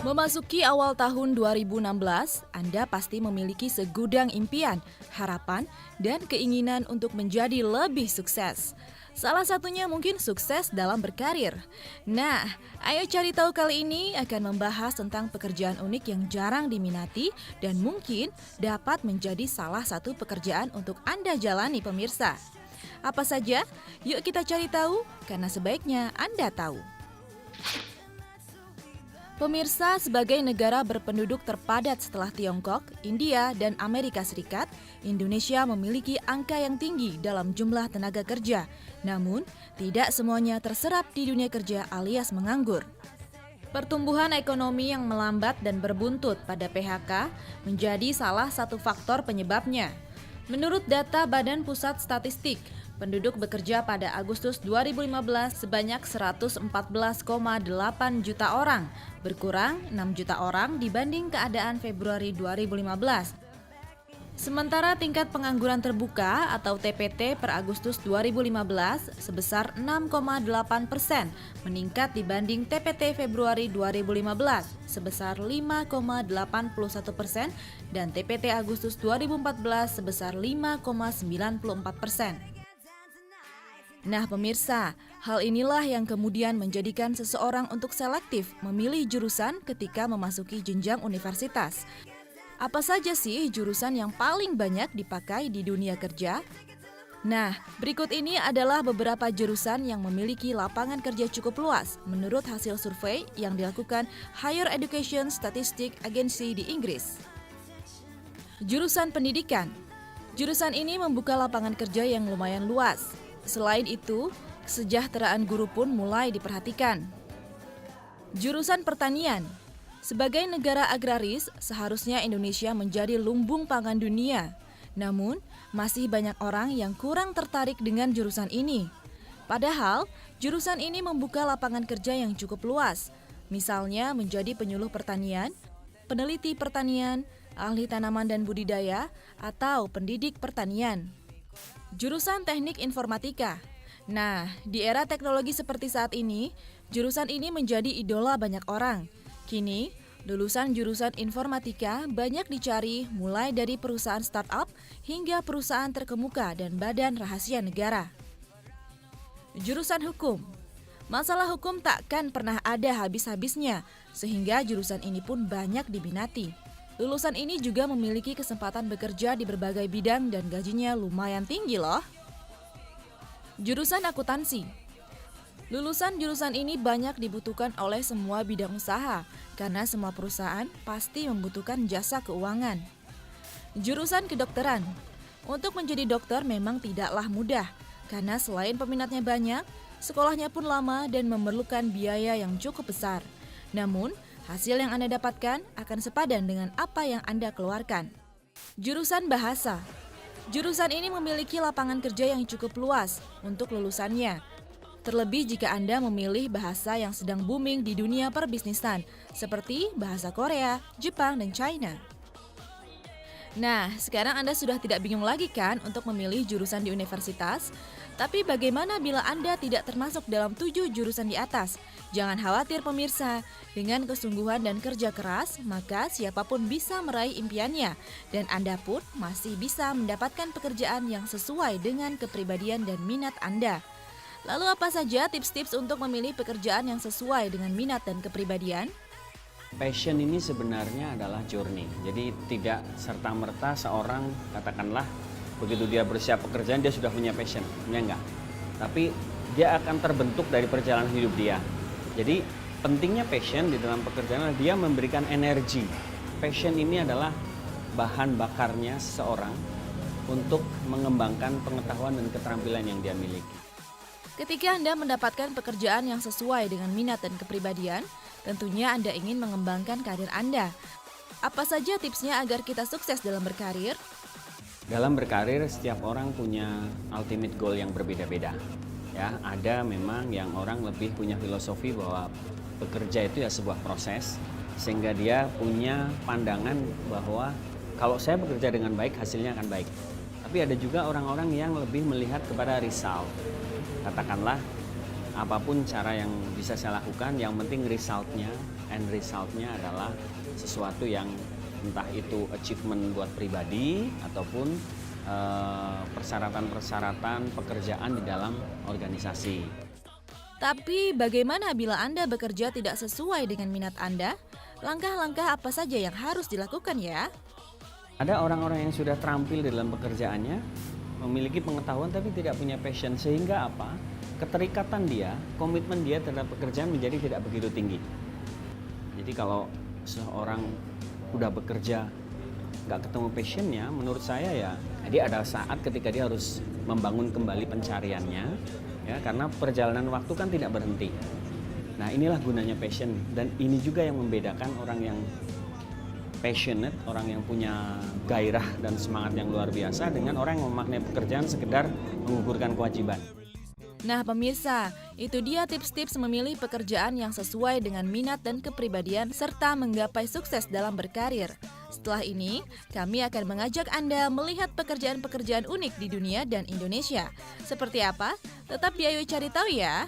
Memasuki awal tahun 2016, Anda pasti memiliki segudang impian, harapan, dan keinginan untuk menjadi lebih sukses. Salah satunya mungkin sukses dalam berkarir. Nah, ayo cari tahu kali ini akan membahas tentang pekerjaan unik yang jarang diminati dan mungkin dapat menjadi salah satu pekerjaan untuk Anda jalani pemirsa. Apa saja? Yuk kita cari tahu, karena sebaiknya Anda tahu. Pemirsa, sebagai negara berpenduduk terpadat setelah Tiongkok, India, dan Amerika Serikat, Indonesia memiliki angka yang tinggi dalam jumlah tenaga kerja. Namun, tidak semuanya terserap di dunia kerja alias menganggur. Pertumbuhan ekonomi yang melambat dan berbuntut pada PHK menjadi salah satu faktor penyebabnya. Menurut data Badan Pusat Statistik, penduduk bekerja pada Agustus 2015 sebanyak 114,8 juta orang, berkurang 6 juta orang dibanding keadaan Februari 2015. Sementara tingkat pengangguran terbuka atau TPT per Agustus 2015 sebesar 6,8%, meningkat dibanding TPT Februari 2015 sebesar 5,81% dan TPT Agustus 2014 sebesar 5,94%. Nah pemirsa, hal inilah yang kemudian menjadikan seseorang untuk selektif memilih jurusan ketika memasuki jenjang universitas. Apa saja sih jurusan yang paling banyak dipakai di dunia kerja? Nah, berikut ini adalah beberapa jurusan yang memiliki lapangan kerja cukup luas menurut hasil survei yang dilakukan Higher Education Statistics Agency di Inggris. Jurusan pendidikan. Jurusan ini membuka lapangan kerja yang lumayan luas. Selain itu, kesejahteraan guru pun mulai diperhatikan. Jurusan pertanian. Sebagai negara agraris, seharusnya Indonesia menjadi lumbung pangan dunia. Namun, masih banyak orang yang kurang tertarik dengan jurusan ini. Padahal, jurusan ini membuka lapangan kerja yang cukup luas. Misalnya menjadi penyuluh pertanian, peneliti pertanian, ahli tanaman dan budidaya, atau pendidik pertanian. Jurusan teknik informatika. Nah, di era teknologi seperti saat ini, jurusan ini menjadi idola banyak orang. Kini, lulusan jurusan informatika banyak dicari mulai dari perusahaan startup hingga perusahaan terkemuka dan badan rahasia negara. Jurusan hukum. Masalah hukum takkan pernah ada habis-habisnya, sehingga jurusan ini pun banyak diminati. Lulusan ini juga memiliki kesempatan bekerja di berbagai bidang dan gajinya lumayan tinggi loh. Jurusan akuntansi. Lulusan jurusan ini banyak dibutuhkan oleh semua bidang usaha, karena semua perusahaan pasti membutuhkan jasa keuangan. Jurusan kedokteran. Untuk menjadi dokter memang tidaklah mudah, karena selain peminatnya banyak, sekolahnya pun lama dan memerlukan biaya yang cukup besar. Namun, hasil yang Anda dapatkan akan sepadan dengan apa yang Anda keluarkan. Jurusan bahasa. Jurusan ini memiliki lapangan kerja yang cukup luas untuk lulusannya. Terlebih jika Anda memilih bahasa yang sedang booming di dunia perbisnisan, seperti bahasa Korea, Jepang, dan China. Nah, sekarang Anda sudah tidak bingung lagi kan untuk memilih jurusan di universitas? Tapi bagaimana bila Anda tidak termasuk dalam 7 jurusan di atas? Jangan khawatir pemirsa, dengan kesungguhan dan kerja keras, maka siapapun bisa meraih impiannya. Dan Anda pun masih bisa mendapatkan pekerjaan yang sesuai dengan kepribadian dan minat Anda. Lalu apa saja tips-tips untuk memilih pekerjaan yang sesuai dengan minat dan kepribadian? Passion ini sebenarnya adalah journey. Jadi tidak serta-merta seorang katakanlah begitu dia bersiap pekerjaan dia sudah punya passion. Enggak. Tapi dia akan terbentuk dari perjalanan hidup dia. Jadi pentingnya passion di dalam pekerjaan adalah dia memberikan energi. Passion ini adalah bahan bakarnya seseorang untuk mengembangkan pengetahuan dan keterampilan yang dia miliki. Ketika Anda mendapatkan pekerjaan yang sesuai dengan minat dan kepribadian, tentunya Anda ingin mengembangkan karir Anda. Apa saja tipsnya agar kita sukses dalam berkarir? Dalam berkarir, setiap orang punya ultimate goal yang berbeda-beda. Ya, ada memang yang orang lebih punya filosofi bahwa bekerja itu ya sebuah proses, sehingga dia punya pandangan bahwa kalau saya bekerja dengan baik, hasilnya akan baik. Tapi ada juga orang-orang yang lebih melihat kepada result. Katakanlah apapun cara yang bisa saya lakukan, yang penting resultnya adalah sesuatu yang entah itu achievement buat pribadi ataupun persyaratan-persyaratan pekerjaan di dalam organisasi. Tapi bagaimana bila Anda bekerja tidak sesuai dengan minat Anda? Langkah-langkah apa saja yang harus dilakukan ya? Ada orang-orang yang sudah terampil di dalam pekerjaannya, memiliki pengetahuan tapi tidak punya passion, sehingga apa? Keterikatan dia, komitmen dia terhadap pekerjaan menjadi tidak begitu tinggi. Jadi kalau seorang udah bekerja nggak ketemu passionnya, menurut saya ya, jadi ada saat ketika dia harus membangun kembali pencariannya, ya, karena perjalanan waktu kan tidak berhenti. Nah, inilah gunanya passion, dan ini juga yang membedakan orang yang passionate, orang yang punya gairah dan semangat yang luar biasa dengan orang yang memaknai pekerjaan sekedar menggugurkan kewajiban. Nah pemirsa, itu dia tips-tips memilih pekerjaan yang sesuai dengan minat dan kepribadian serta menggapai sukses dalam berkarir. Setelah ini, kami akan mengajak Anda melihat pekerjaan-pekerjaan unik di dunia dan Indonesia. Seperti apa? Tetap di Ayo Cari Tahu ya!